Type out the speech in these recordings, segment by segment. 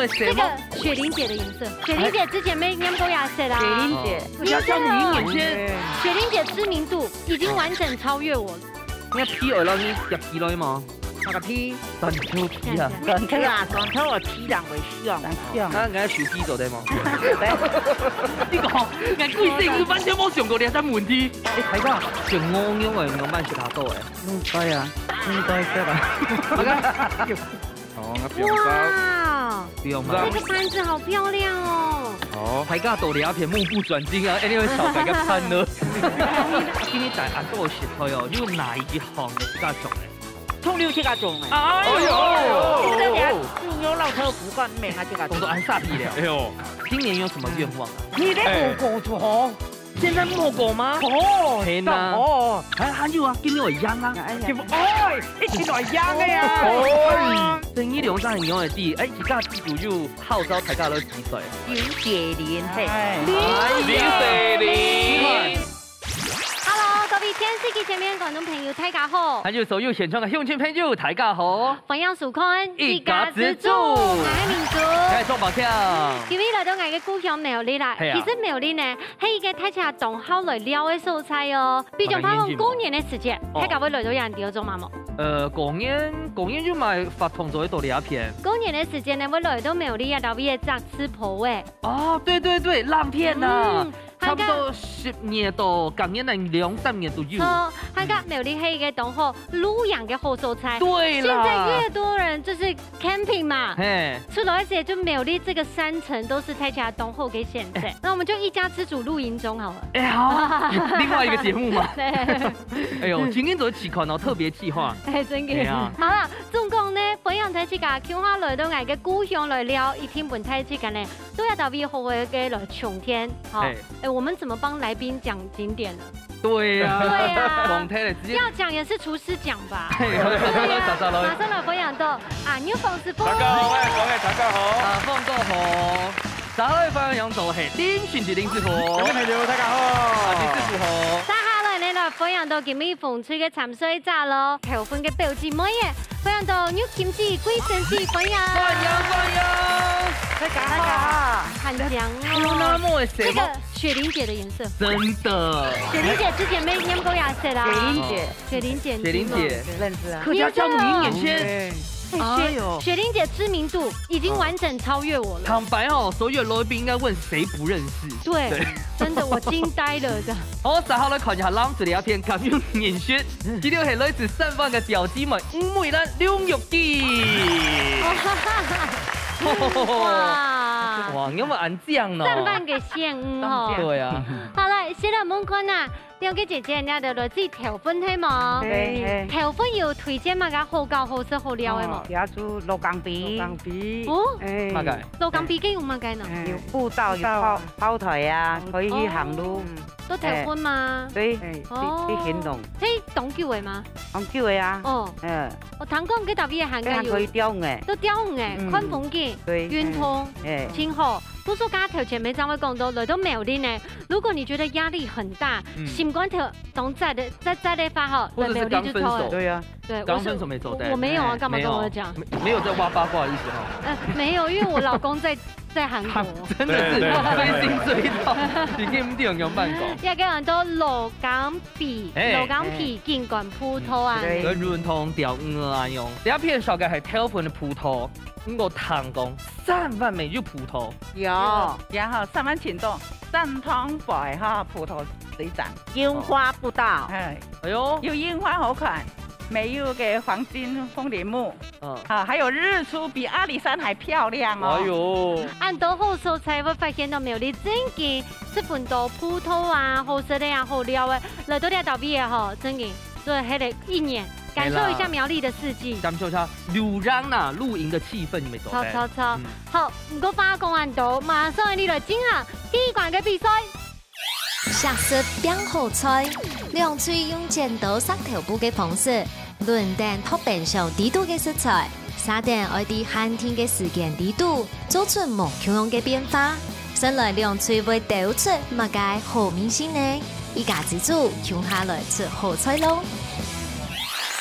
的色这个雪玲姐的颜色，雪玲姐之前没染过亚色啦。雪玲姐，要叫女眼圈，雪玲姐知名度已经完整超越我了。你 P 二了你入去了吗？那个 P， 单挑 P 啊，单挑啊，单挑我 P 人为像，啊，人家选 P 做对吗？你讲，人贵姓完全冇想过你三问题。你睇下，上乌样的牛板石头多诶。对啊，应该是吧？哦，那表嫂，不用这个盘子好漂亮哦。哦，大家到两片目不转睛啊！因为小白个潘了。今天大家都有石头哦，你有哪一行的比较重的？冲六这个种诶，哎呦！这个牛老头不管命啊，这个动作按煞屁了。哎呦，今年有什么愿望啊？你的狗狗错，现在摸狗吗？哦，天哪！哦，还有啊，今年有养啊。哎，一起来养的呀！哦，正义龙山很勇的地，哎，一家地主就号召大家都几岁？林雪莲嘿，林雪玲。Hello，各位电视机前面观众朋友，大家好。还有所有现场的乡亲朋友，大家好。欢迎收看一家之主，我係民族。该做保票。今日来到我嘅故乡苗栗啦，其实苗栗呢係一個大家同好來聊嘅素材哦。比如講翻過年嘅時節，大家會來到人哋嗰種嘛冇？過年就買發通咗喺度兩片。過年嘅時節呢，會來到苗栗啊，到邊嘅雜吃鋪誒。哦，對，浪片啊。差不多10年到今年的2-3年都有。錯，大家苗栗係一個同好露營嘅好素材。對啦。現在越多人就是 camping 嘛。嘿。出來時就苗栗這個山城都是大家同好嘅選擇。那我們就一家之主露營中好了。哎，好。另外一個節目嘛。對。哎呦，今天做企款哦，特別企劃。係真嘅。好啦，總共呢，分享睇自家，叫下來到我嘅故鄉來聊，一天半睇自家呢，都要到邊好嘅來重天。好，我們怎麼幫來賓講景點呢？對呀，講題了，直接要講也是廚師講吧。馬上來分享到啊，牛鳳師傅。大家好，大家好。啊，放個好。稍後分享到係林選子林師傅。大家好。林師傅好。接下來呢，來分享到今日鳳吹嘅沉水炸咯，頭份嘅表姊妹嘅，分享到牛김치貴神子分享。大家好，很香哦。这个雪玲姐的颜色，真的。雪玲姐之前没染过亚色啦。雪玲姐，认识啊。客家叫女眼圈。雪玲姐知名度已经完整超越我了。坦白哦，所有來賓應該問誰不認識？對，真的我驚呆了的。好，10號來看一下朗子的一片感用演説，呢條係來自上方嘅表姊妹吳梅蘭兩玉記。哇，因為按這樣咯。上半個線哦。對啊。好啦，現在我們看啊，兩個姐姐，你哋來自頭份係嘛？頭份有推薦嘛？個好教、好食、好料嘅嘛？有做羅崗比。哦。乜嘅？羅崗比嘅有乜嘅呢？有步道，有跑腿啊，可以去行路。都頭份嘛？對，去行動。係董叫嘅嘛？董叫嘅啊。哦。我聽講佢特別行嘅可以釣嘅。都釣嘅，寬風景，圓通，清河。不說家頭前面張偉講到來到苗栗呢，如果你覺得壓力很大，心肝頭總在的發好，或者是剛分手，對啊，對，剛分手沒走的，我沒有啊，幹嘛跟我講？沒有在挖八卦的意思哈。沒有，因為我老公在韓國，真的是追星追到，已經唔點樣辦講。一個人都羅崗皮見慣葡萄啊，跟潤通釣魚啊用。第一片紹介係挑盤嘅葡萄。我唐宮3萬美玉葡萄有，然後3萬錢多3湯白哈葡萄水產，櫻花步道，哎呦，有櫻花好看，沒有嘅黃金鳳梨木，還有日出比阿里山還漂亮哦。哎呦，按到好素材會發現到苗栗真嘅這份到葡萄啊，好食的啊，好料的，來到啲島邊嘅吼，真嘅做喺度一年。感受一下苗栗的四季，感受一下柳讓呐露營的氣氛，你咪走。超，好，唔過花公安島，馬上你來進行第一關嘅比賽。特色變好菜，兩嘴用剪刀塞頭部嘅方式，輪定托變上地度嘅食材，撒定愛啲寒天嘅時間地度，做出無窮樣嘅變化。先來兩嘴會抖出乜嘅好明星呢？一家之主用下來出好菜咯。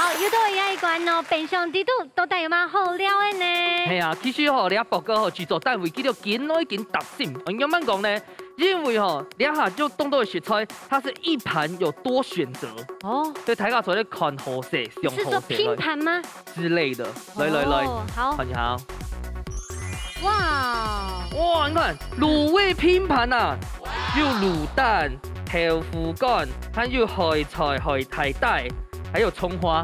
好，又到下一关咯，平常地都到底有嘛好料的呢？係啊，其實你報告製作單位叫做見來見達心。我咁樣講呢，因為你下就東道的食材，它是一盤有多選擇。哦，所以大家做咧看好色、上好色。是說拼盤嗎？之類的，來，好，看好。哇，你看滷味拼盤啊，有滷蛋、豆腐乾，還有海菜、海苔帶。還有蔥花，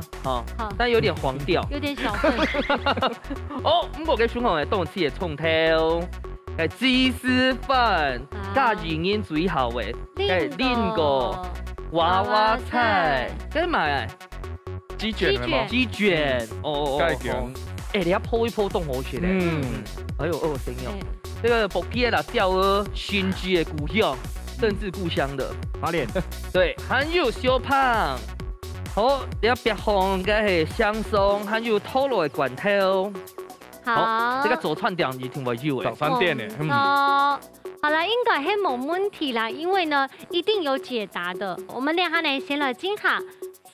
但有點黃調，有點小份。哦，我嘅選項係當次嘅蔥頭，係雞絲飯，加魚煙最後嘅，係另個娃娃菜，跟埋雞卷係嘛？雞卷，哦，你一鋪一鋪都好食咧。哎呦，成樣，這個薄皮嘅辣椒兒，熏雞嘅故鄉，甚至故鄉的花蓮，對，還有小胖。好，你要別紅嘅係香鬆，還有拖羅嘅罐頭。好，這個早餐店一定會有嘅。早餐店嘅。好了，應該係冇問題啦，因為呢一定有解答的。我們兩下呢先來進下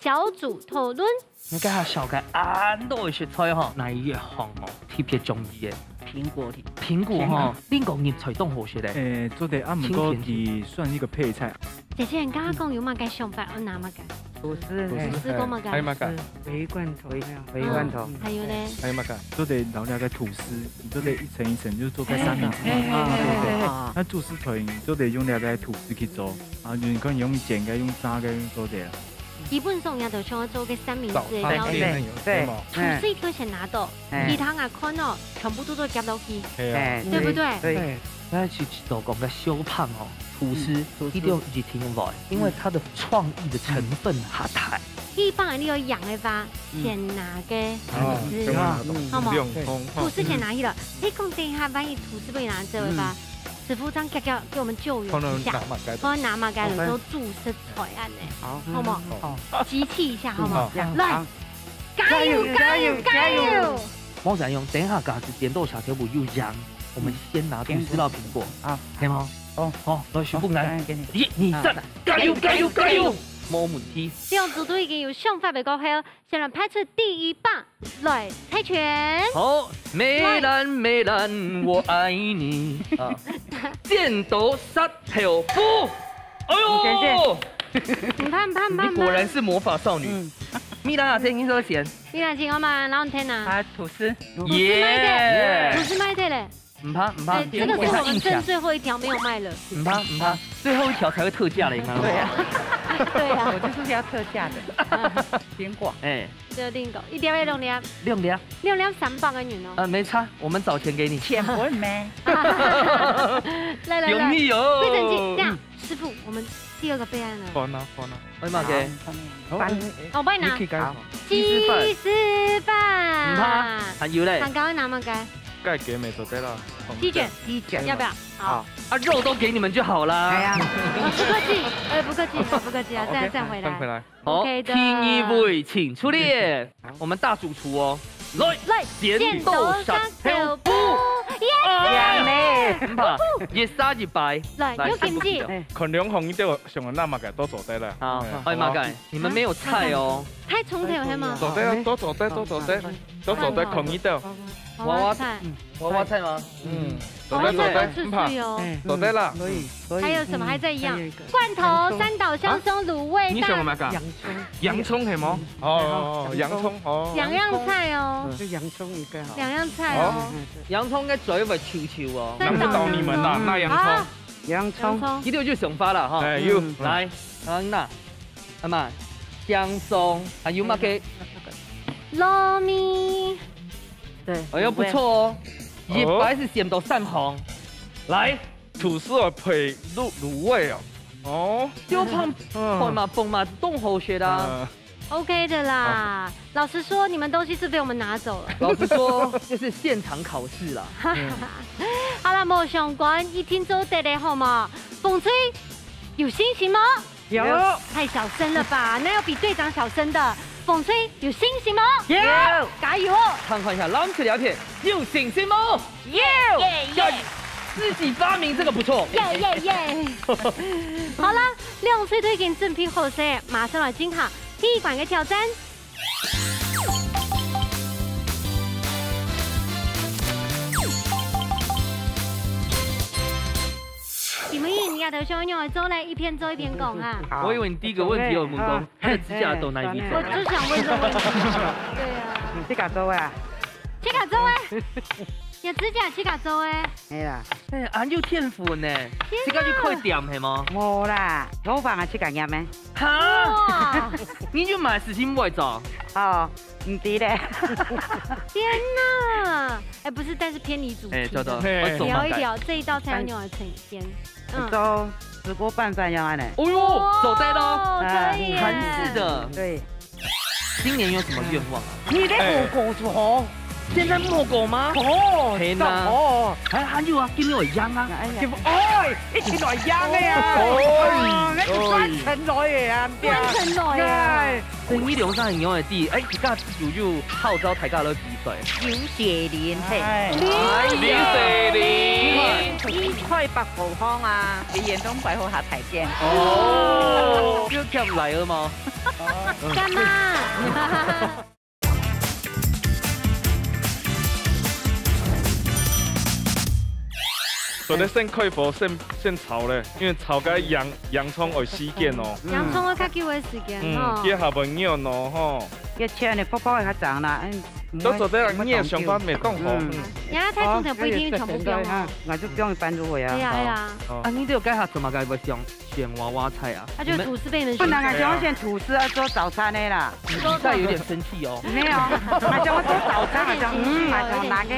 小組討論。你睇下小嘅啱多嘅食材嗬，哪一項哦特別中意嘅？蘋果哈，邊個葉菜都好食咧。做啲阿唔過係算一個配菜。這些人剛剛講有乜嘅想法，有哪乜嘅？吐司講乜嘅？還有乜嘅？鮪罐頭，鮪罐頭。還有咧？還有乜嘅？做啲老料嘅吐司，你做啲一層一層，就做個三明治。那吐司腿，你做啲用料嘅吐司去做，啊，你可以用剪嘅，用炸嘅，用做啲。基本上也就像做個三明治嘅料理，對，吐司一個先拿到，其他嘅款哦，全部都夾落去，對不對？對。那去做講嘅小胖哦，吐司一定要一聽來，因為它的創意的成分下大。一般你有養嘅話，先拿嘅吐司，好冇？吐司先拿去了，你講等一下，萬一吐司被拿走嘅話。師傅將夾夾給我們救援一下，幫拿馬蓋的都注食菜案呢，好唔好？集氣一下，好唔好？來，加油加油加油！貓仔用，等一下嘎子點到小條布又揚，我們先拿吐司到蘋果啊，可以嗎？好，來許不難，一、二、三，加油加油加油！冇問題。這樣組都已經有想法嘅過後，先來派出第一棒，來猜拳。好，美蘭美蘭，我愛你。剪刀石頭布，哎呦！唔怕唔怕唔怕！你果然是魔法少女。米蘭啊，這應該先。米蘭先，我嘛，然後聽啊。吐司。耶！吐司賣的嘞。唔怕唔怕，這個是我們剩最後一條沒有賣了。唔怕唔怕，最後一條才會特價嘞，你看到嗎？對呀，對呀，我就是要特價的蘋果。哎，就另個一條要兩粒300300嘅元哦。沒差，我們找錢給你。錢不會沒。來，容易哦。歸正經，這樣，師傅，我們第二個備案了。放啦。我買嘅。我幫你拿。雞絲飯。唔怕，還有嘞。蛋糕拿乜嘅？蓋給咪就得啦。雞卷，要不要？好。啊，肉都給你們就好啦。哎呀，不客氣啊，再回來。好，聽一位請出列，我們大主廚哦。來，剪刀石頭布。唔怕，越殺越敗。來，有kimchi。看兩項呢啲上人拉馬嘅都做得啦。好，哎馬蓋，你們沒有菜哦。太重條係嗎？做得啦，都做得，看呢度。娃娃菜嗎？做得，唔怕，做得啦。還有什麼？還在一樣？罐頭、三島香鬆、滷味蛋。你想乜㗎？洋葱係冇？哦，洋葱哦。兩樣菜哦。就洋葱一個。兩樣菜哦。洋葱嘅嘴會臭臭哦。難不到你們啦，那洋葱。洋葱。呢度就想法啦，哈。來，嗱，係嘛？香鬆，還有乜嘅？糯米。對，哎呦，不錯哦，一白是鹹到散紅，來，吐司啊配滷味啊，哦，就胖嘛蹦嘛都好學的，OK 的啦。老實說，你們東西是被我們拿走了。老實說，就是現場考試啦。好了，沒相關，一聽就得嘞，好嗎？風吹，有信心嗎？有。太小聲了吧？哪有比隊長小聲的？風吹有信心嗎？有，加油！看一下藍色兩片，有信心嗎？有，自己發明這個不錯。耶！好啦，兩歲都已經準備好勢，馬上來進行第一關嘅挑戰。李文义，你也头想用来做嘞，一边做一边讲啊。我以为你第一个问题有问讲，他的指甲都哪里做？我就想问这个问题。对啊。指甲做啊？指甲做诶，有指甲指甲做诶。系啦。哎，俺有天赋呢，指甲就快点系吗？冇啦，老板啊，指甲严咩？哈？你就买事情不会做？哦，唔知咧。天哪！哎，不是，但是偏离主题。哎，找到。聊一聊这一道菜要用来呈现。做石锅拌饭要安呢？哦呦，走在咯，可以。韩式的。对。今年有什么愿望啊？你的狗狗做。现在摸狗吗？哦，天哪！哦，还有啊，今年我养啊，哎，一起来养的呀！哦，你专程来的啊，专程来啊！生意量上很用的地，哎，一家自主就号召大家来比赛。刘雪玲，嘿，刘雪玲，1块8毫方啊，比远东百货还抬价。哦，又跳来了吗？干嘛？所以先开火先炒咧，因为炒个洋葱会死见哦。洋葱会较久的时间哦。结下朋友喏吼。一切呢，泡泡会较长啦。都做得人热上班未冻好。呀，太空调不一定全部用哦。我就不用搬入去啊。对呀。啊，你都有改下怎么改不选娃娃菜啊？他就吐司被你们不能啊，叫我选吐司要做早餐的啦。比赛有点生气哦。没有，还叫我做早餐，还叫还叫拿个。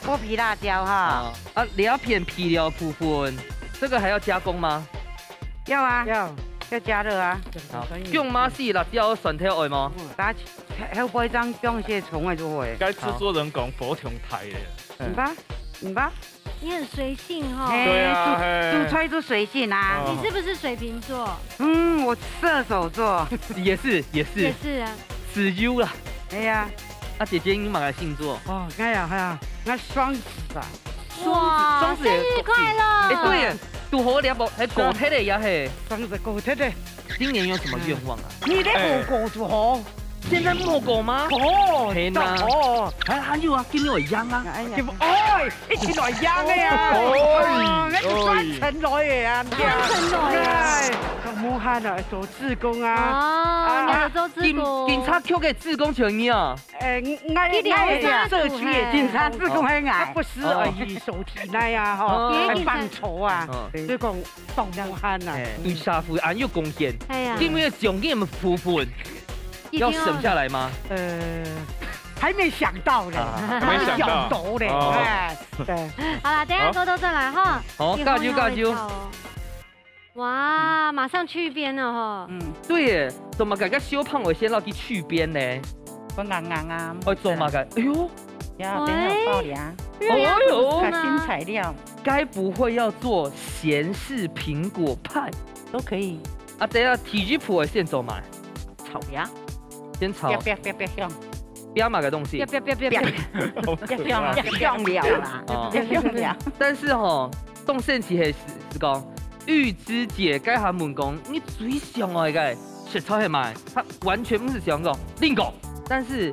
剥皮辣椒哈啊，两片皮料部分，这个还要加工吗？要啊，要加热啊。用吗？是辣椒蒜头爱吗？打还有包一张用些葱的就会。该制作人讲佛跳台的。你吧，你很随性哈。对啊，煮菜就随性啊。你是不是水瓶座？我射手座。也是啊。死 U 啦。哎呀。那姐姐你哪个星座？哦，哎呀，那双子啊！哇，生日快乐！哎，对耶，赌好两包，还狗腿的也嘿。双子狗腿的。今年有什么愿望啊？你的狗做好。现在摸狗吗？哦，天哪！哦，还有啊，今年我养啊。哎，一起来养的呀！哦，那是专程来的啊！专程来的。武汉啊，做志工啊。哦，你做志工。警察扣给志工权益啊。俺社区的警察志工很矮，不时而已手提来啊，哈，还帮助啊，所以讲帮武汉啊，对社会很有贡献。哎呀，因为奖金的部分要省下来吗？还没想到呢，没想到嘞，哎，对。好了，等下哥都再来哈。好，加油！哇，马上去边了哈。对耶，怎么改个修胖尾先要去边呢？我硬啊！做嘛改？哎呦，要等下爆凉。哦呦，新材料。该不会要做咸式苹果派？都可以。啊，等下体积谱的先做嘛。炒呀。先炒。不要。不要买个东西。不要啦！但是吼，动神奇的是讲，玉芝姐该下问讲，你最想爱个食材系买，他完全不是想讲另讲。但是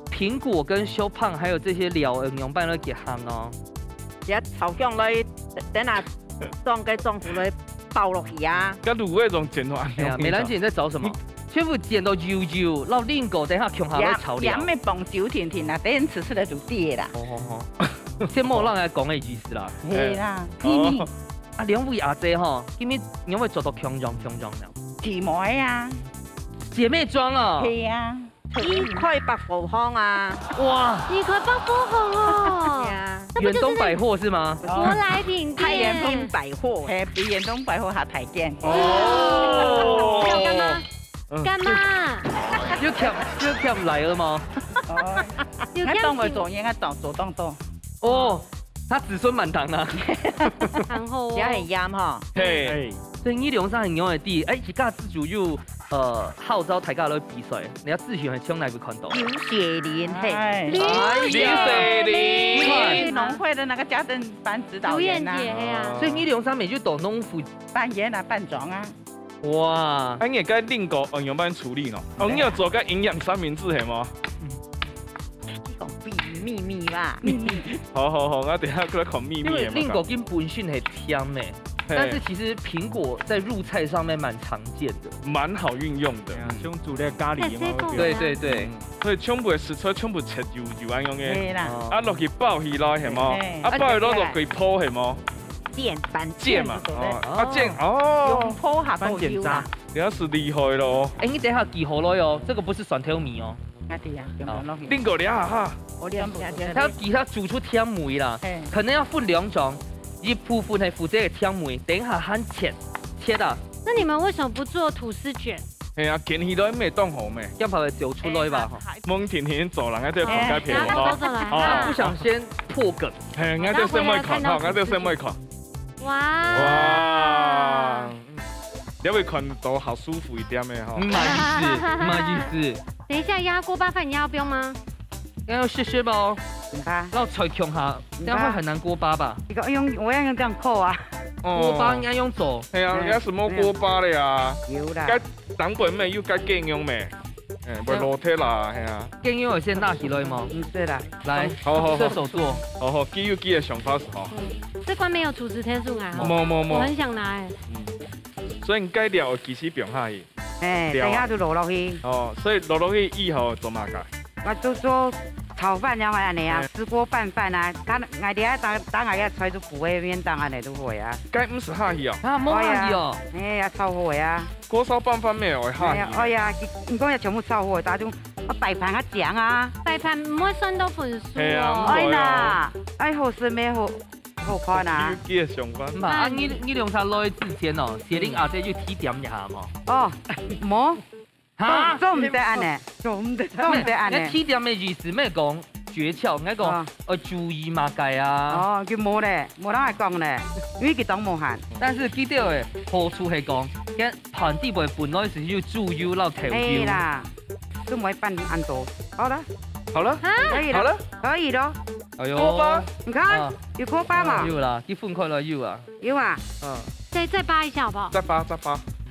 苹果跟小胖还有这些料用办了给行哦。也炒香来，等下装个装糊来包落去啊。跟卤味种剪完。哎呀，美兰姐你在找什么？全部剪到油，然后另个等下穷下来炒料。两面绑酒甜甜啦，等吃出来就甜啦。先莫让人讲的意思啦。是啦。啊，两位阿姐哈，今日你会做到强壮了。姊妹啊，姐妹装啊。係啊，1块8毫方啊。哇，1块8毫方哦。远东百货是吗？舶来品店。太原品百货，比远东百货还抬价。哦。干嘛？又欠来了吗？我当我做嘢，我做当多。哦，他子孙满堂啊。然后也很啱哈。嘿，生意量上很用的地，一家自主又号召大家来比赛，你要自选很抢哪个看到？刘雪玲，嘿，刘雪玲，农会的那个家政班指导员呐。呀。所以你量上面就懂农夫扮演啊，扮装啊。哇，俺也该另个用样般处理喏。你要做个营养三明治系吗？秘密吧。好，我等下过来看秘密。因为另个跟本身是甜的，但是其实苹果在入菜上面蛮常见的，蛮好运用的。像煮咧咖喱嘛。对。所以全部食材全部切油安用嘅。啊落去爆起来系吗？啊爆起落就可铺系吗？煎嘛。煎哦。用铺下都有啦。你要是厉害咯。哎，你等下记好了哟，这个不是酸甜米哦。另个俩哈。它给它煮出甜梅啦，可能要分2种，一部分係負責嘅甜梅，等下很切啊。那你們為什麼不做吐司卷？係啊，捲起來咩當好咩？要把它揪出來吧。蒙甜甜做人喺度狂加片咯。他不想先破梗。係，喺度先咪看，喺度先咪看。哇！你會看到好舒服一點嘅哈。唔好意思。等一下壓鍋巴飯，你要不用嗎？要試試吧哦。然後才強下，這樣會很難鍋巴吧？我要用這樣扣啊。鍋巴應該用做。係啊，而家什麼鍋巴咧啊？有啦。該當本咩？又該勁用咩？唔落鐵啦，係啊。勁用有先拿起來嗎？對啦。來，射手座。好，記有記嘅想法是好。這關沒有儲值天數啊。冇。我很想拿誒。所以你該料其實用下去。等下就落去。哦，所以落去以後做嘛㗎？我就做炒飯了嘛，安尼啊，石鍋拌飯啊，我哋等下出就補嘅面當安尼都會啊。該唔是下去哦。啊，冇下去哦。哎呀，炒好嘅啊。鍋燒拌飯咩會下去？哎呀，唔講嘢全部炒好嘅，打種白飯較正啊。白飯唔會酸到粉酥哦。哎呐，哎好食咩好看啊。記嘅想法。唔係啊，你用它落去之前哦，是恁阿姐去提點一下嘛。哦，冇。做唔得安尼，做唔得安尼。你提點嘅意思咩講訣竅？應該講注意嘛計啊。哦，佢冇咧，冇人係講咧，因為佢當無限。但是記得嘅好處係講，嘅盤底部本來是要煮油撈調油。係啦，都唔可以拌按多。好了，可以了，可以咯。哎呦，鍋巴，你看有鍋巴嘛？有啦，啲分開了有啊。有啊。再扒一下好不好？再扒。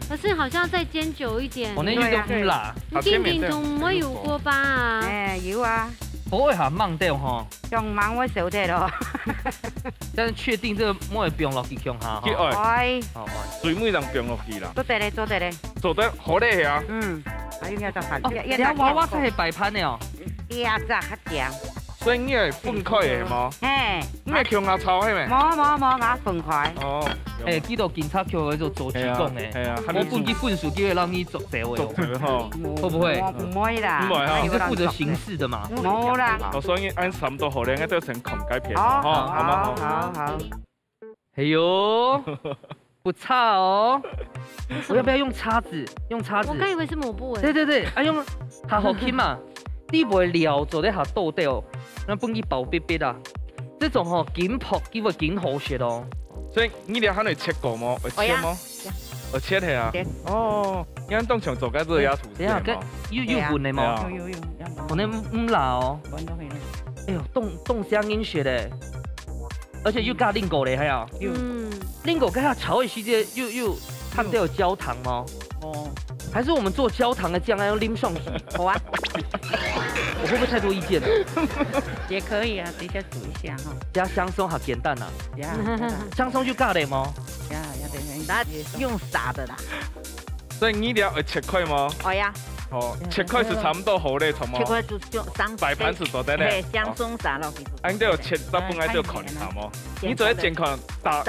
可是好像再煎久一點。我那油都唔辣。你經典中唔會有鍋巴啊？有啊。我一下掹掉吼。用猛我少啲咯。但是確定這個唔會變落去強下吼。愛。水每人變落去啦。做得咧。做得好咧啊。還有要做飯。你睇娃娃係擺盤嘅哦。呀，真係正。所以你係分開嘅嘛？你係強下炒係咪？冇，我分開。哦。記到警察叫佢做做主公嘅。係啊。我半啲分數叫佢讓你做這位。做佢吼。會不會？唔會啦。唔會啊。你是負責刑事的嘛？冇啦。所以按差唔多好咧，應該都成狂改片。好。哎呦，不差哦。我要不要用叉子？用叉子。我剛以為是抹布誒。對，啊用下好輕嘛，你袂料做咧下豆豆，那本去薄薄的啊。這種吼緊泡，佢會緊好食哦。所以你哋喺度切過嗎？會切嗎？會切係啊。哦，你喺當場做緊都有吐司嗎？有混的嗎？有。我那唔辣哦。哎呦，凍香煙雪的，而且又加令狗嘞，還有。令狗跟它炒的時間又它都有焦糖嗎？哦。還是我們做焦糖的醬要用淋上去？好啊。我會不會太多意見了？也可以啊，直接煮一下哈。加香鬆和簡單啊。香鬆就加嘞嗎？那用撒的啦。所以你哋會切塊嗎？會呀。哦，切塊是差唔多好咧，同嗎？切塊就香。擺盤子做得咧。香鬆撒落去。anh都有切大部分都烤它麼？你做一健康打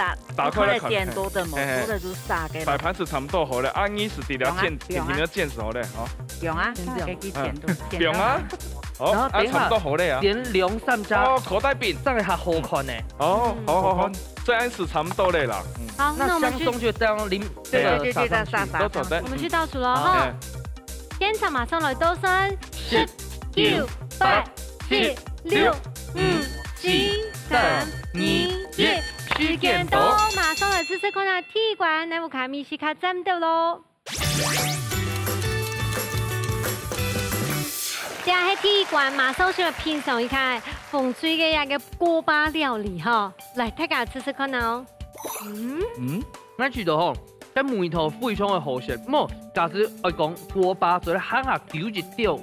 開來烤。多的嘛，多的就撒給。擺盤子差唔多好咧，啊，你是除了煎，點樣煎熟咧？哦。用啊，給佢煎都。用啊。好，啊，差唔多好咧啊。點兩三張。哦，口袋餅，真係下好看呢。哦，好，這樣是差唔多咧啦。好，那我們去。香鬆就這樣淋這個撒。都做得。我們去倒數咯，哈。現場馬上來倒數，10、9、8、7、6、5、4、3、2、1，時間到，馬上來試試看下鐵罐，你有卡米西卡針到咯。這係鐵罐，馬上先來品嘗一下風水嘅一個鍋巴料理哈，來大家試試看哦。我覺得吼，但梅头非常的好食。么，假使我讲锅巴，做咧หั่下丢一丢，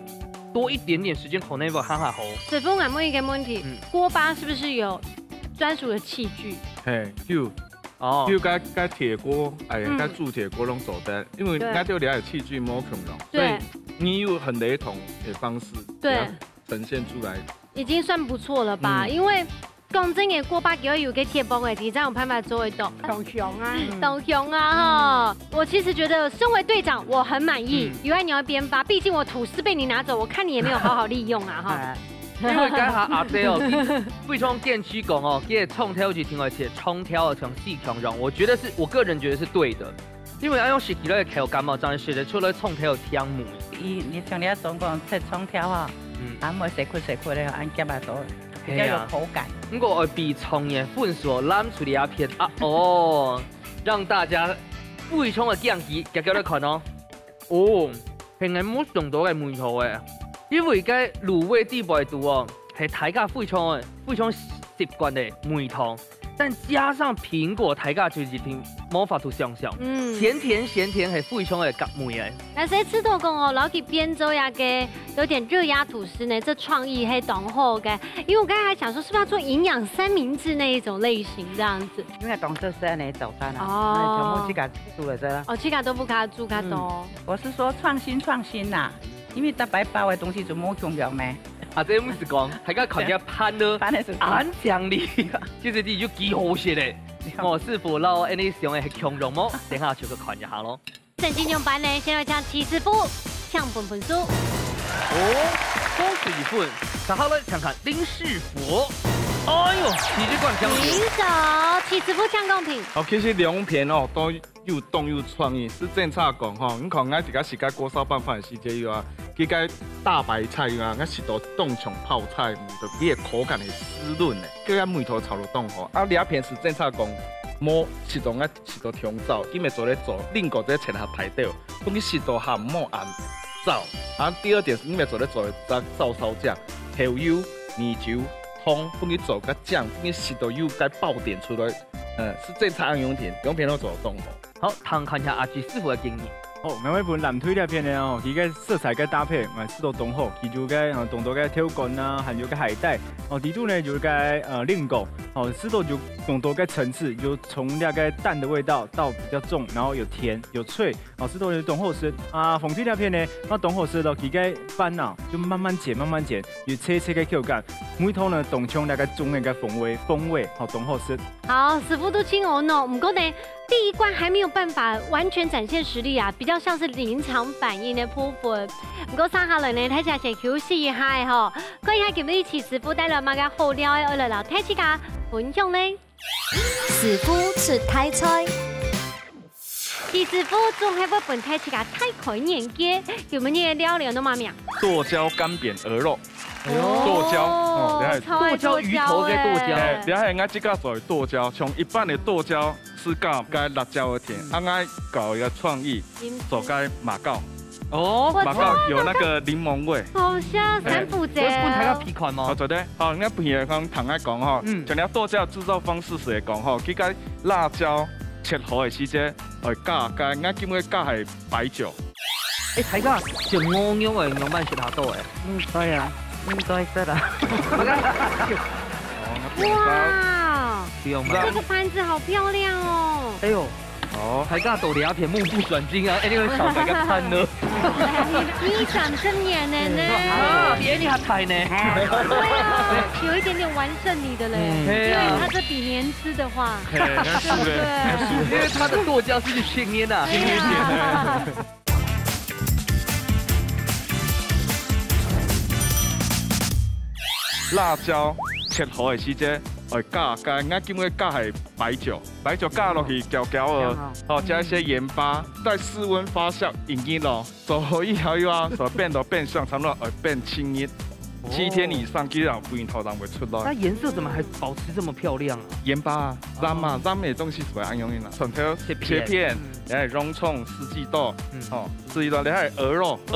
多一点点时间口内部หั่下好。师傅，我问一个问题，锅巴是不是有专属的器具？嘿，有。哦，比如甲铁锅，甲铸铁锅拢做得，因为咱对了解器具冇可能，所以你有很雷同的方式，对，呈现出来，已经算不错了吧？因为讲真嘅，锅巴叫有个铁煲嘅，其实有办法做得到。懂熊啊，懂熊啊哈！我其实觉得，身为队长，我很满意。有爱你要编发，毕竟我吐司被你拿走，我看你也没有好好利用啊哈。因为刚下阿姐哦，非常电区讲哦，给冲挑就挺而且冲挑成四强容，我觉得是我个人觉得是对的，因为要用实际来口感嘛，当然写得出来冲挑香木。你像你总共吃冲挑啊，按摩细块的，按夹来做，比较有口感。不过我比葱的粉所揽出的一片啊哦，让大家非常的惊喜，夹来看哦，哦，平日冇上到嘅梅头嘅。因为个卤味地摆度哦，系大家非常习惯的梅汤，但加上苹果，大家就是听冇法度想象，咸甜系非常的夹梅的。但是吃到讲哦，老去编州呀个有点热压吐司呢，这创意还懂后嘅，因为我刚才还想说是不是要做营养三明治那一种类型这样子。因为懂这是你早餐啊，全部去给煮了这。哦，去给都不给煮卡多。我是说创新呐。因为大白包的东西就冇重要咩？啊，这不是讲，大家看下pan呢，安奖励，其实你就几好食嘞。我师傅老安尼想的系强容么？等下就去看一下咯。正经用班呢，先来抢齐师傅抢本书。哦，恭喜一份，然后来看看林师傅。哎呦，齐志冠奖品。赢手，齐师傅抢贡品。哦，其实两片哦都又动又创意，是正差讲吼，你看俺自家是个锅烧拌饭的时间有啊。佢个大白菜啊，我是到冻上泡菜，就佢个口感是湿润的，佢个梅头炒到冻吼。啊，两片是正差讲，冇是到是到香皂，因为做咧做，另个在前下排掉，咁佢是到含冇按皂。啊，第二点是因为做咧做照烧酱，蚝油、米酒、汤，咁佢做个酱，咁佢是到又该爆点出来，是正差用片，两片都做到冻好。好，看一下阿吉师傅的经验。哦，我们本蓝推了片呢哦，佢个色彩个搭配，我试到冻好，佢就个冻到个挑杆啊，还有个海带，哦，底度呢就是个令狗，哦，试到就冻到个层次，就从那个淡的味道到比较重，然后有甜有脆，哦，试到就冻好吃啊，红推了片呢，那冻好吃到佢个斑啊，就慢慢剪，有切个口感，梅头呢冻冲那个中那个风味，好冻好吃。好，师傅都清哦喏，不过呢。第一关还没有办法完全展现实力啊，比较像是临场反应的部分。不过三下来呢，大家先休息一下吼，看一下今日齐师傅带来乜嘅好料嘅，我嚟留睇自家分享呢。师傅出台菜，齐师傅总系要本睇自家太开眼界，有冇嘢料理都嘛名？剁椒干煸鹅肉。剁椒，剁椒鱼头嘅剁椒，你系俺即个做剁椒，像一般的剁椒是加辣椒的甜，俺搞一个创意，做个马告。哦，马告有那个柠檬味。好像三步骤。我本睇个皮款吗？对对，好，俺平日讲同俺讲吼，像你剁椒制造方式是会讲吼，佢个辣椒切好的时间，加俺今日加系白酒。睇下像我样嘅样板食下多诶。对啊。应该是啦。哇，这个盘子好漂亮哦。哎呦，哦，还加豆芽片目不转睛啊！哎，那个小白个餐呢？你长真眼呢？啊，比你还彩呢。对啊，有一点点完胜你的嘞。因为它这比年吃的话，对不对？因为它的剁椒是青腌呐。辣椒切好的时间，加，俺今日加系白酒加落去搅的，哦，加一些盐巴，在室温发酵1咯，做好以后啊，就变相差不多变青烟，7天以上基本上梅头人会出来。那颜色怎么还保持这么漂亮啊？盐巴，RAM的东西是会安用的啦，从头切片，然后蓉葱、四季豆，四季豆，然后鹅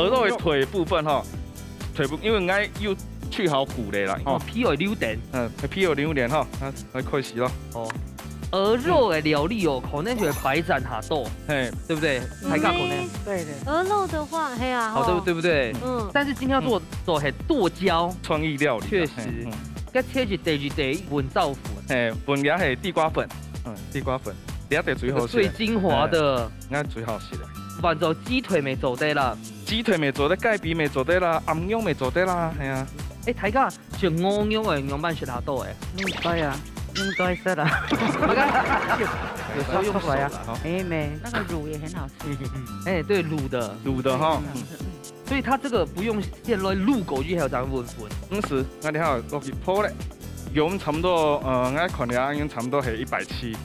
肉的腿部分哈，腿部因为俺又。去好骨的啦，哦，皮有溜点，皮有溜点哈，可惜咯。哦，鹅肉的料理哦，可能就会白斩下豆，对不对？太尬可能。对的。鹅肉的话，嘿啊，好对不对？但是今天要做系剁椒创意料理，确实。佮切一地文造粉，粉也是地瓜粉，地瓜粉，第一地最好吃，最精华的，那最好吃的。反正鸡腿没做得啦，鸡腿没做得，盖皮没做得啦，红肉没做得啦，系啊。大家食鹅肉的用慢食下豆诶，应该啊，应该是啦。有时候用手啊，没，那个卤也很好吃。对，卤的哈。所以它这个不用现来卤狗就还有这样混。是，我哋喺度落去泡咧，油差不多，我看了应差不多係170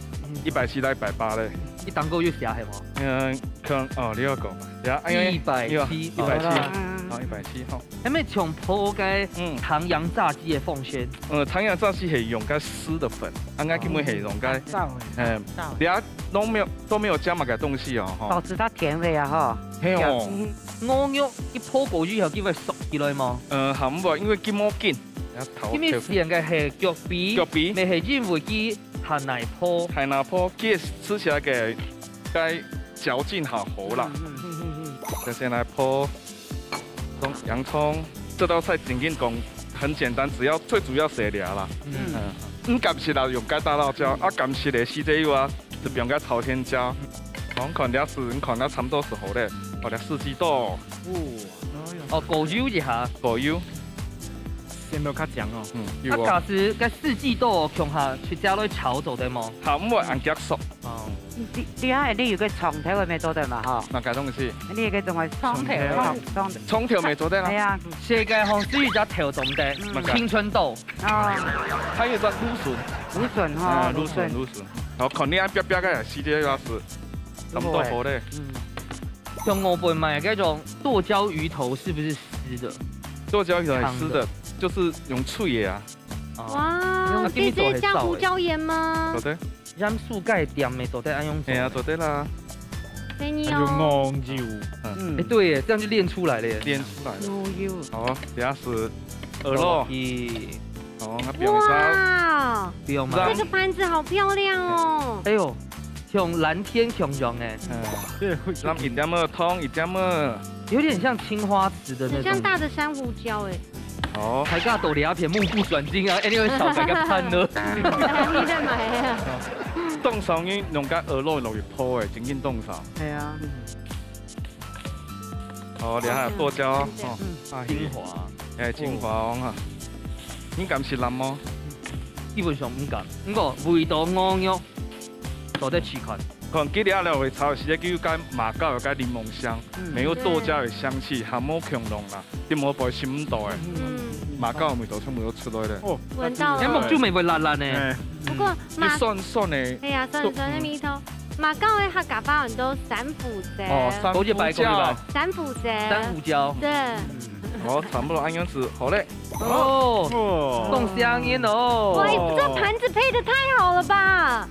到180咧。你當個月寫係冇？可能你要講嘛？170，170好。係咪從泡嘅唐揚炸雞嘅奉獻？唐揚炸雞係用嘅濕的粉，基本係用嘅你都沒有加乜嘅東西哦，保持它甜味啊，哈。係哦。鵝肉一泡過之後，叫佢熟起來嘛？係唔會，因為佢冇筋。因為成嘅係腳皮，你係因為佢係奶泡，佢吃起來嘅該嚼勁好好啦。先來泡洋蔥，這道菜真緊講很簡單，只要最主要是料啦。夾起來用該大辣椒，夾起來西椒油啊，就不用該朝天椒。我看了是，你看了差不多是好的，好了四季豆。狗油一下，狗油。先要較醬哦。假使個四季豆強下去加落炒做得冇？好，唔會按夾熟。你係你有個葱頭嘅未做得嘛？嗬。乜嘅東西？你有個仲係葱條未做得啦。係啊。世界上只有隻條做得，青春豆。還有隻蘆筍哈。蘆筍。好，看你按邊邊個細啲要是，咁多好咧。像我本買嗰種剁椒魚頭是不是濕的？剁椒魚頭係濕的。就是用脆嘢啊！哇，直接加胡椒鹽嗎？做得，飲素蓋店嘅做得按用。係啊，做得啦。用鵝油，對耶，這樣就練出來了耶。練出來。鵝油。好，等下是鵝肉。好，那不用哇，不用嗎？這個盤子好漂亮哦。哎呦，像藍天熊樣哎。對，咁一點麼湯，一點麼。有點像青花瓷的那種。像大的珊瑚礁哎。哦，大家到兩片目不轉睛啊！因為小細個噴咯。你在買啊？凍上已經用緊鵝肉落去泡誒，整緊凍上。係啊。好，然後剁椒，精華，精華啊！你敢食辣嗎？基本上唔敢，不過味道鵝肉做得奇怪。可能幾條料會炒時，叫個馬告有個檸檬香，沒有剁椒的香氣，還冇強濃啦，啲冇擺深度誒。馬告味道全部都出來了。哦，聞到了。木椒味會辣辣呢。不過麻酸酸的。係啊，酸酸的味道。馬告嘅客家話很多散腐啫。哦，散腐椒。散腐啫。散腐椒。對。好，差不多按樣子，好嘞。哦，動香煙哦。哇，這盤子配得太好了吧！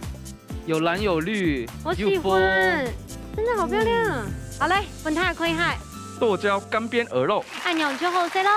有藍有綠，我喜歡，真的好漂亮。好嘞，問他可以嗨。剁椒乾煸鵝肉，按鈕就好食咯。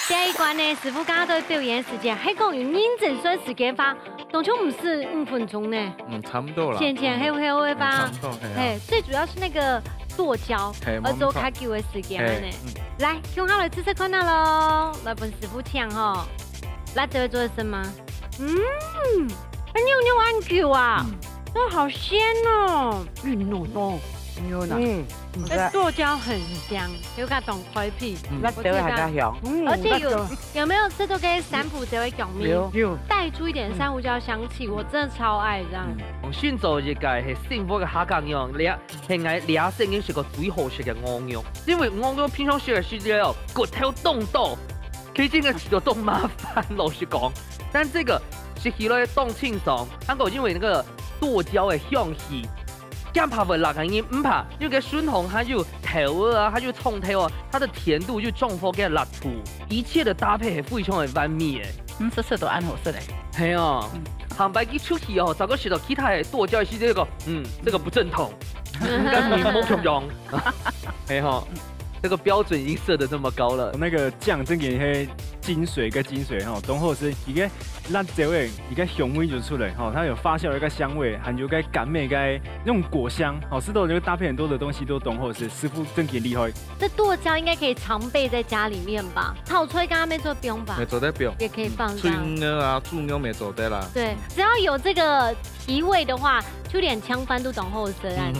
下一關呢，師傅剛剛都表演時間，係講用認真算時間法，當初唔是5分鐘呢。差不多啦。前後會吧。差不多。哎，最主要是那個剁椒，而做較久的時間呢。來，用好來試試看下咯，來幫師傅搶吼。來，這位做得深嗎？牛安久啊，都好鮮哦。那剁椒很香，有個凍開皮，那都係較香。而且有沒有這都跟散腐椒會講明，帶出一點珊瑚椒香氣，我真的超愛這樣。選擇一個係幸福嘅客家人，你係愛兩性已經是個最好食嘅鵝肉，因為鵝肉平常食嘅時間骨頭凍到，佢真係食到凍麻煩，老實講。但這個食起來凍清爽，韓國因為那個剁椒嘅香氣。干怕不辣个音，唔怕，因为个酸红它就头啊，它就冲头啊，它的甜度就中火给辣土，一切的搭配係非常的完美的。色都按好色嘞。系啊，航白机出去哦，找个石头其他的剁椒是这个，这个不正统，跟你摸重用。哎哈，这个标准已经设得这么高了。那个酱真给迄精髓跟精髓哈，东后是一个辣椒味，一个香味就出来哈，它有发酵的一个香味，还有个甘美个那种果香，好，石头就搭配很多的东西都东后是师傅真给厉害。这剁椒应该可以常备在家里面吧？泡吹刚刚没做不用吧？没做得不用，也可以放。吹牛啊，煮牛没做得啦。对，只要有这个提味的话，出点枪翻都懂后色案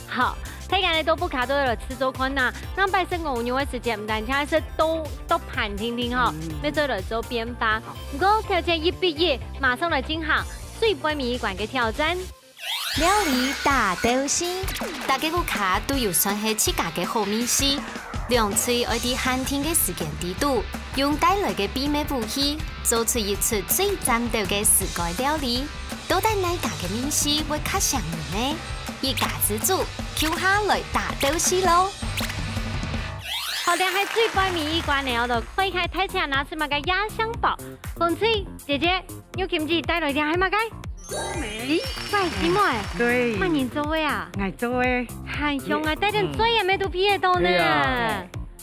好。睇緊你都不卡都有吃做款呐，那拜生牛牛的時間唔但係是都盤聽聽吼，要做嚟做編發。不過條件一畢業，馬上來進行水杯米館嘅挑戰。料理大鬥士，大家個卡都要算係自家嘅好美食。兩嘴愛啲限定嘅時間地度，用帶來嘅秘密武器，做出一出最讚到嘅世界料理。到底哪家嘅美食會較上癮呢？一家之主，Q 下來大鬥士咯！好的，喺水杯米館嚟，我度開開睇下拿出乜嘅壓箱寶。鳳翠姐姐，有kimchi帶來啲係乜嘅？沒，怪什麼？對，乜人做嘅啊？愛做嘅，很凶啊，帶點水也沒肚皮嘅到呢。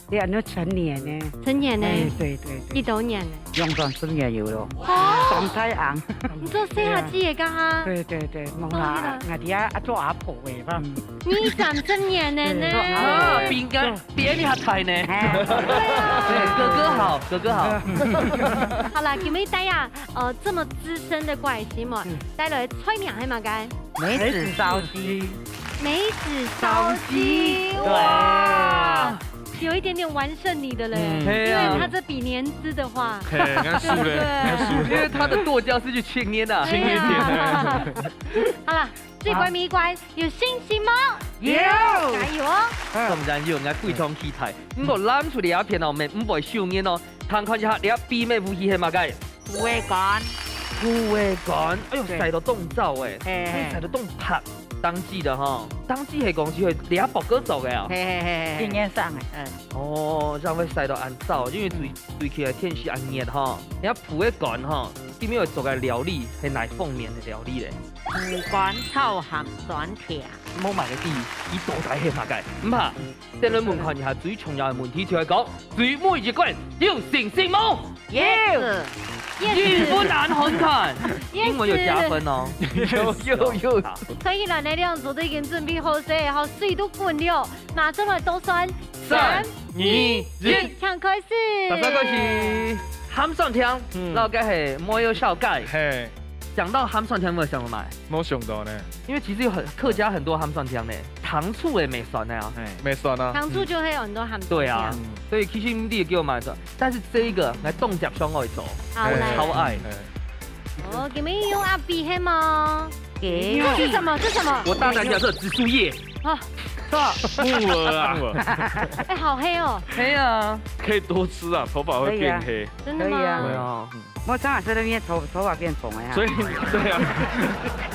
你按到成年呢？成年呢？對，幾多年呢？用咗10年有咯。狀態硬。你做細下子嘅㗎？對，弄下我哋啊做阿婆嘅吧。你長成年了呢？餅乾比你還大呢。對，哥哥好。好啦，今日帶呀，這麼資深的怪師們，帶來菜名係乜嘅？梅子燒雞。梅子燒雞，哇！有一點點完勝你的嘞，因為它這比年資的話，對不對？因為它的剁椒是去輕捏的，輕捏點。好啦，水杯米館有信心嗎？有，加油哦！當然有，我非常期待。不過攬出嚟一片後面唔會少年哦，睇看一下你秘密武器係乜嘅？虎尾乾，虎尾乾，哎呦，曬到凍走誒，曬到凍拍。當季的哈，當季係講是會你一薄哥做嘅啊，今年上嘅，哦，這樣會曬到按燥，因為對起來天氣按熱哈，你一蒲一乾哈，今日會做嘅料理係哪方面嘅料理咧？虎乾臭鹹酸甜，冇埋嘅啲，以到底係乜嘅？唔怕，先嚟問看一下最重要嘅問題就係講，對每一個人要信心冇？要。語不難看看，英文有加分哦。有。可以啦，你兩組都已經準備好曬，然後水都滾了，馬上嚟倒算3、2、1，唱開始。大家開始，鹹酸甜，然後嘅係沒有小改。嘿，講到鹹酸甜，有冇想到買？冇想到呢，因為其實有客家很多鹹酸甜呢，糖醋也沒酸的啊，沒酸啊。糖醋就會有很多鹹酸甜。對啊。所以其實你也給我買咗，但是這一個來凍夾雙愛做，超愛。哦，給你用阿 B 係嗎？這是什麼？這是什麼？我大膽假設紫蘇葉。啊，木耳啊！哎，好黑哦。黑啊，可以多吃啊，頭髮會變黑。真的嗎？對啊。我剛好在那邊頭髮變紅呀。所以對啊。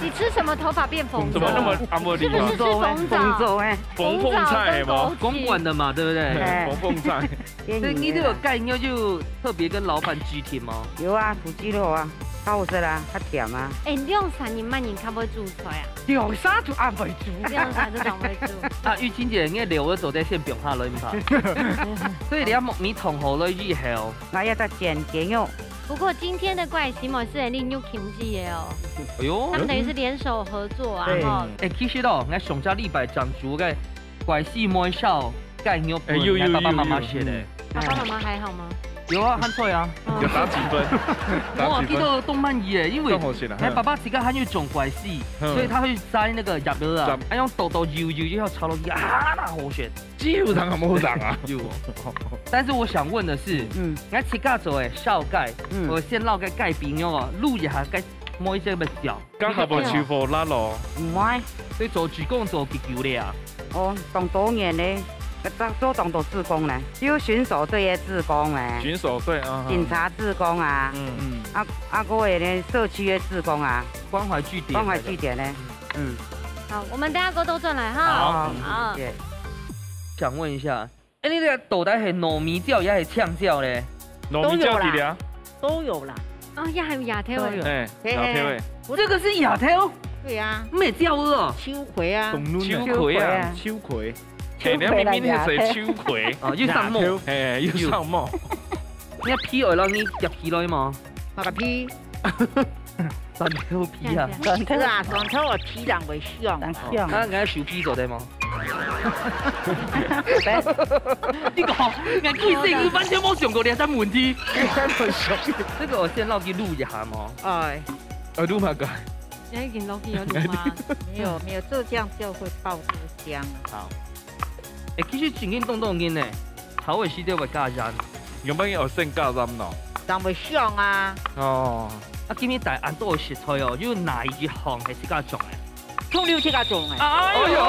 你吃什麼頭髮變紅？怎麼那麼阿莫利？是不是吃鳳爪？鳳菜嗎？公館的嘛，對不對？鳳菜。所以你這個蓋應該就特別跟老闆具體嗎？有啊，土雞肉啊，好食啦，較甜啊。哎，兩三年慢年較會煮出來啊？兩三就按會煮，兩三就當會煮。啊，玉清姐應該留咗做在先變下來唔怕。所以你要木米同好了以後，我要再煎肉。不過今天的怪奇模式係另有 kimchi 嘅哦。哎呦，他們等於是聯手合作啊。哎，其實咯，我上家禮拜講煮嘅怪奇模式蓋牛排，我爸爸媽媽寫的。爸爸媽媽還好嗎？有啊，很脆啊。有打幾分？我記得動漫嘢，因為爸爸自己很有種怪事，所以他會塞那個入咗啊，用豆豆搖之後炒到啊好選。就當冇當啊。但是我想問的是，我自家做嘅小蓋，我先撈個蓋邊咗滷一下蓋摸一隻乜椒。剛好冇廚房辣咯。唔係，所以做主工做幾久咧啊？哦，當多年咧。做當到志工呢，有巡守隊嘅志工咧，巡守隊啊，警察志工啊，嗰個呢社區嘅志工啊，關懷據點咧，好，我们等下沟通转来哈。好。想问一下，你那个豆袋是糯米饺也是呛饺嘞？糯米饺几两？都有啦。哦，也还有亚头有。亚头诶。这个是亚头。对呀。没饺哦。秋葵啊。秋葵啊。秋葵。明明係秋葵。哦，要上毛。要上毛。你皮外讓你夾皮來嘛？那個皮。蒜頭皮啊！蒜頭啊，蒜頭我皮人會香。香。啊，我手皮做得嗎？你講，我記性完全冇想過你係問題。這個我先落去錄一下嘛。哎。錄嘛個？你已經落去有錄嗎？沒有，這樣就會爆出香。好。其實真緊凍緊呢，頭尾時都會加熱。有冇有先加熱咯？但會香啊。哦。啊，今日大安多食材哦，要哪一行係自家種嘅？葱料自家種嘅。哎呦！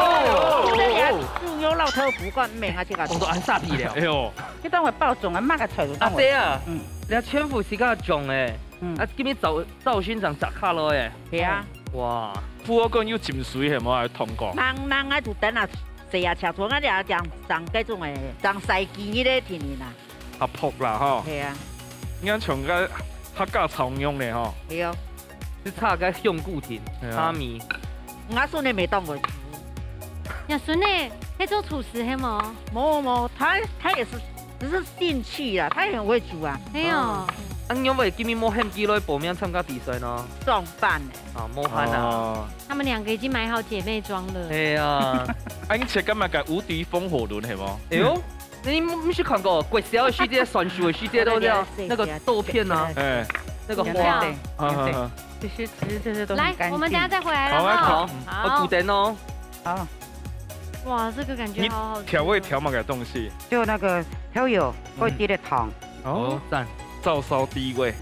豬肉老頭不管命啊，自家種。我都按煞皮了。哎呦！你當我爆種啊，乜個菜都當。阿姐啊，你阿全部自家種嘅，啊，今日找宣長摘卡咯嘅。係啊。哇！富我講要浸水係冇係通過。人啊就等啊，食啊吃錯啊，就將嗰種誒，將細機咧填啦。合撲啦嗬。係啊。啱從個客家常用咧嗬。係啊。你差個香菇田，蝦米。我孫你未當過廚。你孫呢？喺做廚師係冇？冇，他也是，只是興趣啦，他也很會煮啊。係啊。因為今日冇喊幾耐報名參加比賽呢？裝扮啊，冇喊啊。他們兩個已經買好姐妹裝了。係啊。你食今日嘅無敵風火輪係冇？哎呦，你沒去看過國小的世界、選秀的世界都這樣，那個豆片啊，那個花。這些其實這些都來，我們等下再回來了。好，我煮點哦。好。哇，這個感覺好好吃。調味調乜嘅東西？就那個調油，會滴的糖。哦，讚。照燒低味。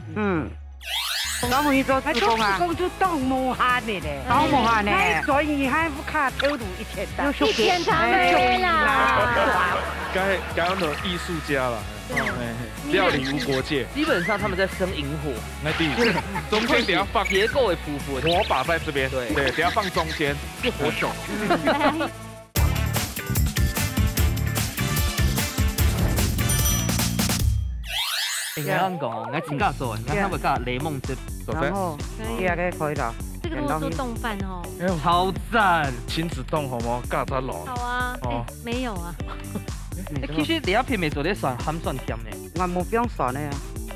老母去做自工啊？工就當無限的咧，當無限的。所以還不卡投入1000茶杯啦。該有那種藝術家啦。料理無國界。基本上他們在生營火。那第一，中間等下放結構會匍匐，火把在這邊。對，等下放中間。是火種。你啱講，我自家做，我他們家雷夢汁，然後第二個可以了。這個如果做凍飯哦，超讚，親子凍好冇？加得落。好啊，沒有啊。其實第一片未做啲蒜鹹蒜甜呢。我冇不用蒜的呀，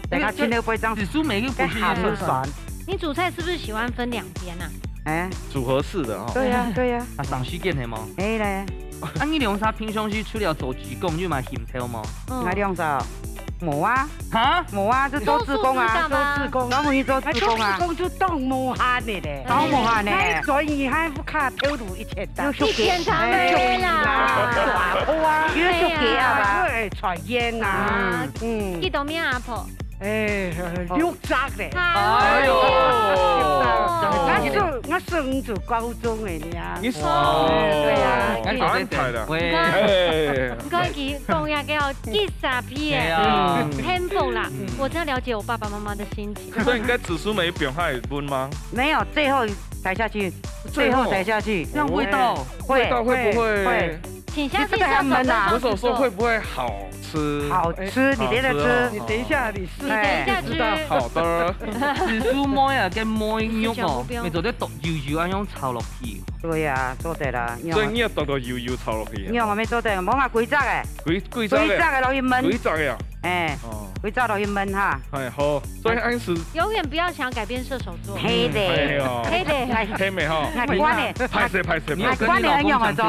大家今天會這樣。紫蘇梅又不是很蒜。你煮菜是不是喜歡分兩邊啊？哎，組合式的哦。對呀，對呀。啊，上西見係嗎？哎咧。啊，你用啥平常時除了做義工，要買鹹條嗎？我用啥？冇啊！嚇冇啊！就做志工啊，做志工，老母去做志工啊，做志工就當無限的咧，當無限的，所以還不卡投入1000單，1000茶杯啦，好啊，要做幾啊嘛，傳煙啊，幾多面阿婆？6扎咧，哎呦，我升做高中的呀，你對呀，你安排的，你看佢講呀，叫40片，很豐啦，我真的了解我爸爸媽媽的心情。所以你該紫蘇梅餅還溫嗎？沒有，最後才下去，最後才下去，那味道會不會？請下去他們啊，我所說會不會好吃？好吃，你等着吃，你等一下，你試，你等一下吃。好的。紫蘇梅啊，跟梅肉哦，咪做啲毒油咁樣炒落去。對呀，做得啦。所以你要剁個油炒落去。你我咪做得，冇話貴雜嘅，貴雜嘅落去燜。貴雜嘅啊。哎，貴雜落去燜哈。係好，所以安時永遠不要想改變射手座。黑的，黑的，黑美哈。愛關的，拍攝。愛關的，安樣做？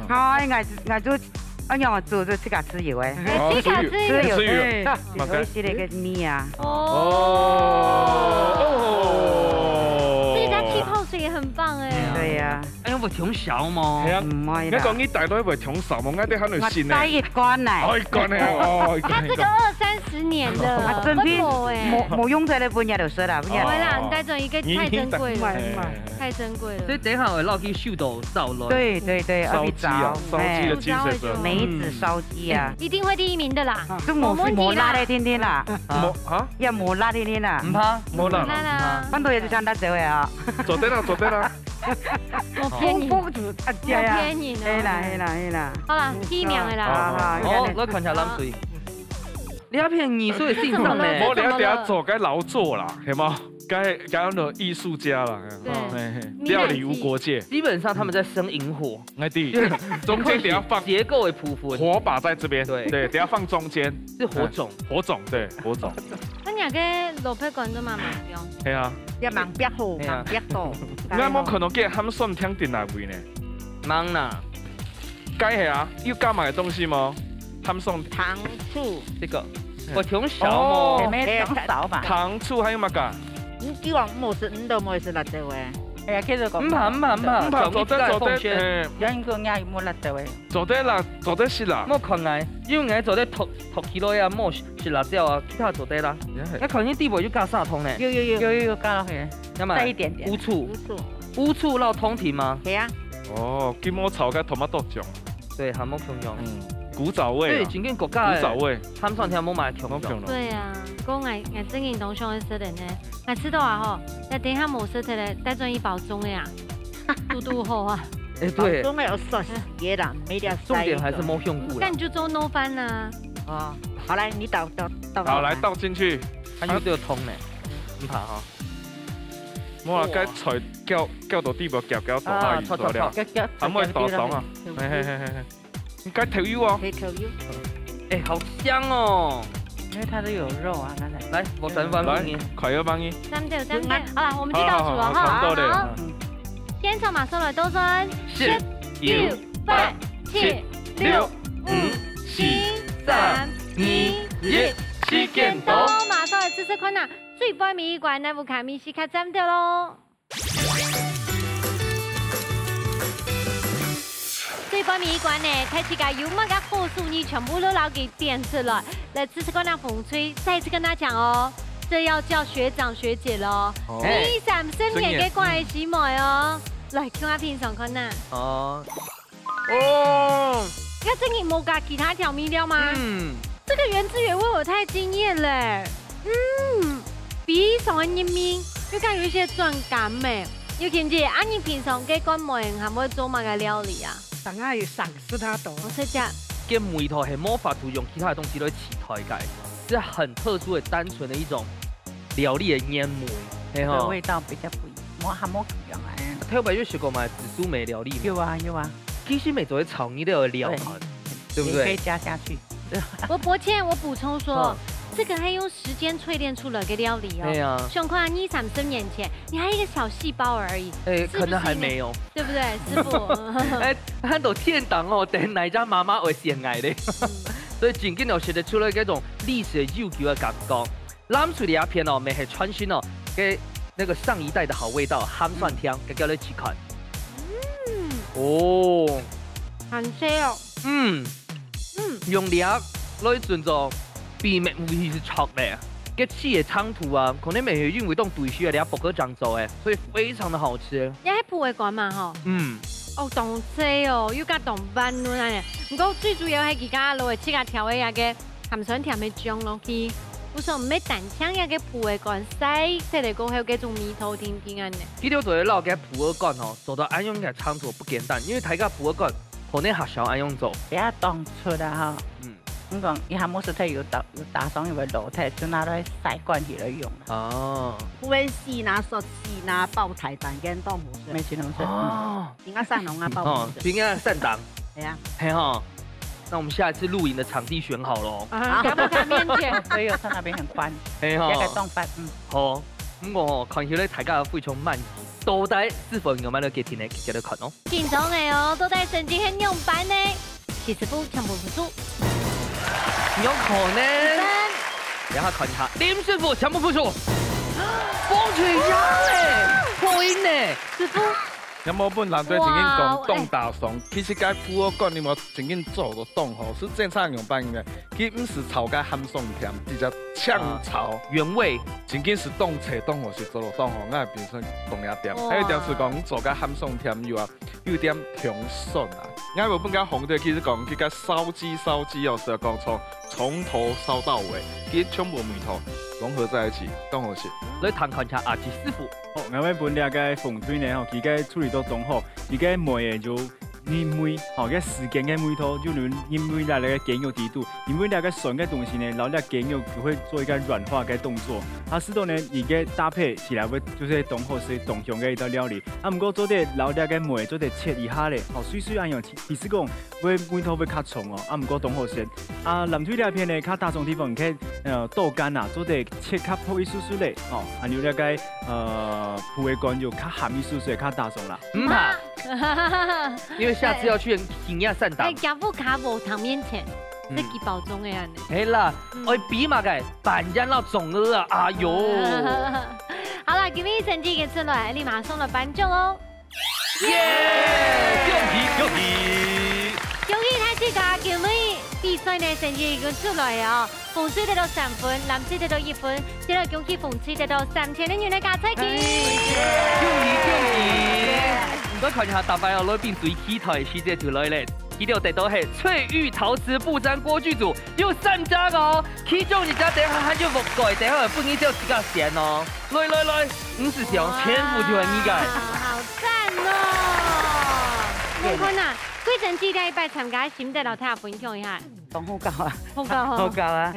好，愛做。安樣做就自家吃油誒，自家吃油，有洗那個米啊。這家氣泡水也很棒誒。對呀。哎呀，會調少嘛？係啊，唔係啦。我講你大都會調少嘛，我哋喺度先咧。我第一關嚟。哦，一關嚟哦。他這個20-30年的，真品冇用在那半日就說啦，半日。會啦，你帶這一個太珍貴了，太珍貴了。所以等下我落去秀到燒落。對，要去找。燒雞的精髓是梅子燒雞啊，一定會第1名的啦。都冇辣的天天啦。要冇辣天天啦。唔怕，冇辣。翻到嘢就想得走呀。做得啦。我骗你，公主他家呀，骗你呢。嘿啦。好啦，起名的啦。哦，我看下冷水。你那片艺术的欣赏呢？我等下做该劳作啦，系吗？该那种艺术家啦。对，料理无国界。基本上他们在生萤火。哎对，中间等下放结构为匍匐，火把在这边。对，等下放中间是火种。火种对，火种。那你个萝卜干都蛮用。系啊。要忙别好，忙别多。那么可能给他们算听进来位呢？忙啦。该系啊，有干嘛的东西吗？他们送糖醋这个，我从小嘛，没糖少吧？糖醋还有乜噶？你希望冇食，你都冇食辣椒诶。哎呀，其實講唔怕，做得有一個嗌冇辣椒誒。做得是啦。我看來，因為做得托起來啊，冇是辣椒啊，其他做得啦。一看呢啲喎要加砂糖呢？有加落去，再一點點。烏醋撈通甜嗎？係啊。哦，芥末炒嘅 tomato 醬。對，還冇強用。古早味。對，真正國家古早味。他們算聽冇買強用。對啊，講我正經當上嘅食人呢，我知道啊吼，但等下冇食的咧，帶轉一包盅的呀，嘟好啊。哎，對。盅有sauce嘢啦，沒得。重點還是冇香菇。那你就做糯飯啦。哦，好來，你倒。好，來倒進去。還有都要通呢，唔怕哈。我話該菜叫到啲噃，叫到下熱咗了，可唔可以倒爽啊？你該調油哦。調油。哎，好香哦。因為它都有肉啊，來，我3分幫你，快要幫你。3對。好了，我們就倒數了哈。好。現場馬上來倒算。10、9、8、7、6、5、4、3、2、1，時間到。馬上來試看啊，最杯米罐呢，有卡米西卡斬掉咯。最杯米罐呢，睇自家有乜嘅好處，你全部都撈給點出來。來試試看那風吹，再次跟他講哦，這要叫學長學姐咯。你3年嘅關係妹哦，來叫我品嘗看呐。哦。你真係冇加其他調味料嗎？這個原汁原味我太驚豔嘞。比上一面又加有一些轉感咩？尤其是按你平常嘅關門，係唔會做乜嘅料理啊？等下要嘗試它多。我識啫。嘅梅頭係冇法度用其他的東西來取代嘅，是很特殊的、單純的一種料理的煙梅，係味道比較不一樣，我還冇咁樣啊。特別有學過嘛紫蘇梅料理？有啊。其實每種的炒你都有料嘛，對不對？可以加下去。我欠我補充說。這個還用時間淬煉出了個料理哦。對呀。想看你30年前，你還一個小細胞而已。哎，可能還沒有，對不對，師傅？哎，看到天堂哦，等哪家媽媽會先愛的，所以真緊要學得出來嗰種歷史悠久的感覺。南水的鴉片哦，咪係傳承哦，給那個上一代的好味道，鹹酸甜，給叫你試看。哦。很鮮哦。用料來轉做。秘密會是錯的，個氣嘅湯土啊，可能未係因為當對需要你阿伯哥這樣做誒，所以非常的好吃。你喺鋪嘅館嘛吼？哦，當車哦，要加當班咯呢。不過最主要係而家攞嚟自家調嘅一個鹹酸甜嘅醬落去，有時候唔係單槍一個鋪嘅館洗出嚟過後嗰種味頭甜甜嘅呢。呢條做嘅攞嘅鋪嘅館哦，做到安樣嘅湯土不簡單，因為睇個鋪嘅館可能學校安樣做，比較當出啦哈。咁講，伊下冇實體要打爽要落體，就拿來曬乾去嚟用。哦。會試拿熟試拿爆台蛋跟豆腐絲。沒錢弄哦。應該上籠啊，爆腐絲。應該上檔。係啊。係哈。那我們下一次露營的場地選好咯。敢不敢面前？所以有上那邊很寬。係哈。一個凍飯。好。咁我看起來大家非常滿意。到底是否有買到幾天呢？記得看哦。緊張嘅哦，到底成績很用班呢？其實不強不服輸。有可能，然後看一下林師傅強不服輸，風吹槍誒，破音誒，師傅。有冇本人對正經講凍大爽？其實該鋪個館你冇正經做個凍吼，是正常用辦嘅，佢唔是炒個鹹鬆甜，直接炝炒原味。正經是凍切凍或是做落凍吼，我係變成凍一點。還有一點是講做個鹹鬆甜又啊，有點香順啊。我冇本個紅的其實講佢個燒雞哦，是講從从头烧到尾，跟全部米头融合在一起，更好吃。来探看一下阿吉师傅。好，我们本地个风水呢，佢个处理到刚好，而个梅就。因为个时间嘅梅头，就因为那个碱油低度，因为那个酸嘅东西呢，然后那碱油就会做一个软化嘅动作，使到呢而个搭配起来会就是刚好是同样嘅一道料理。不过做啲老啲嘅梅做啲切一下咧，水水安样，意思讲会梅头会较重哦。不过同好先。南推那片呢，较大众地方可以豆干啊，做啲切较薄一丝丝咧，还有那个葡萄干就较咸一丝丝，较大众啦。唔怕，因为下次要去体验善达。家父卡无糖面前，这几包装的安尼。嘿啦，我比嘛个，板人到总额啊，哎呦！好了，今天成绩给出来，立马送了颁奖哦。耶！恭喜恭喜！恭喜太子家球妹比赛呢成绩已经出来啊！风水得到3分，男子得到1分，接着恭喜风水得到3000元的加彩金。恭喜恭喜！唔该看一下大白哦，攞邊最期待時節就來咧，佢哋得到係翠玉陶瓷布毡鍋具組，有3家哦，其中一家等下還要覆蓋，等下不然就自家選哦。來，50箱全部就係呢個。好讚哦！孟坤啊，幾陣之禮拜參加心得老太分享一下。好高啊，好高啊！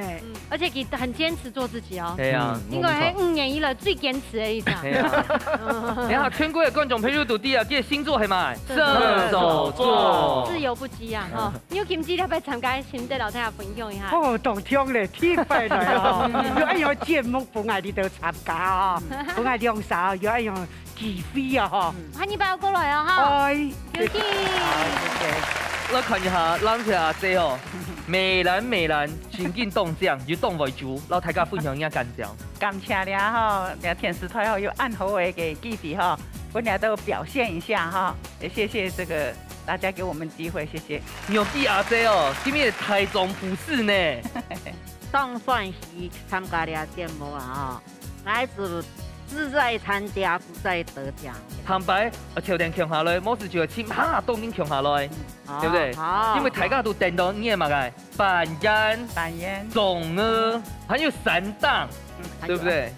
而且佢很堅持做自己哦。係啊，應該係5年以來最堅持嘅一場。係啊，你下全國嘅觀眾朋友到底啊，佢嘅星座係咪？射手座。自由不羈啊！哈，你有kimchi要不要參加心得老太分享一下？哦，當聽咧，天快來哦！有一樣節目本來你都參加啊，本來兩手有一樣機會啊！哈，歡迎包過來啊！哈，有請。我看一下，咱隻阿姐哦。美蘭，前進動將就動為主，老大家分享一下感想。感謝你哈，聊天時台有按好位給弟弟哈，本來都表現一下哈，也謝謝這個大家給我們機會，謝謝。牛逼阿姐哦，今日台中不是呢。當算是參加了節目啊，來自志在參加，不在得獎。坦白，朝廷強下來，冇事就係簽下當面強下來，對不對？因為大家都訂到你嘛個板煙、總額，還有3檔，對不對？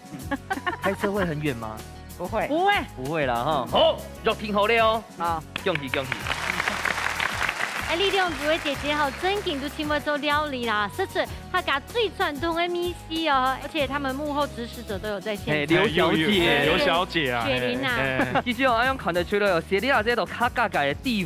開車會很遠嗎？不會，不會啦哈。好，肉品好了哦。好，恭喜。力量组的姐姐哈，真勁都請我做料理啦，這次她家最傳統的米絲哦，而且他們幕後指使者都有在現場。劉小姐啊，雪玲啊，其實我啱看得出來哦，謝麗亞這度較家嘅地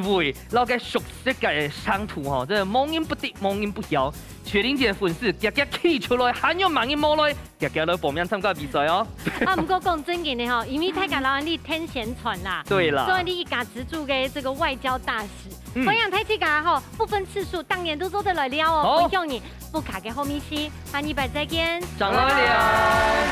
位，然後個熟悉嘅鄉土吼，真係猛音不敵，猛音不搖。雪玲姐粉絲日日企出來，喊有猛音冇來，日日來報名參加比賽哦。不過講真嘅呢吼，因為太家老人你天賢傳啦，對啦，所以你一家直駐嘅這個外交大使。分享太子家吼，不分次數，當年都做得來了哦。分享你不卡嘅後面先，下禮拜再見。上來了。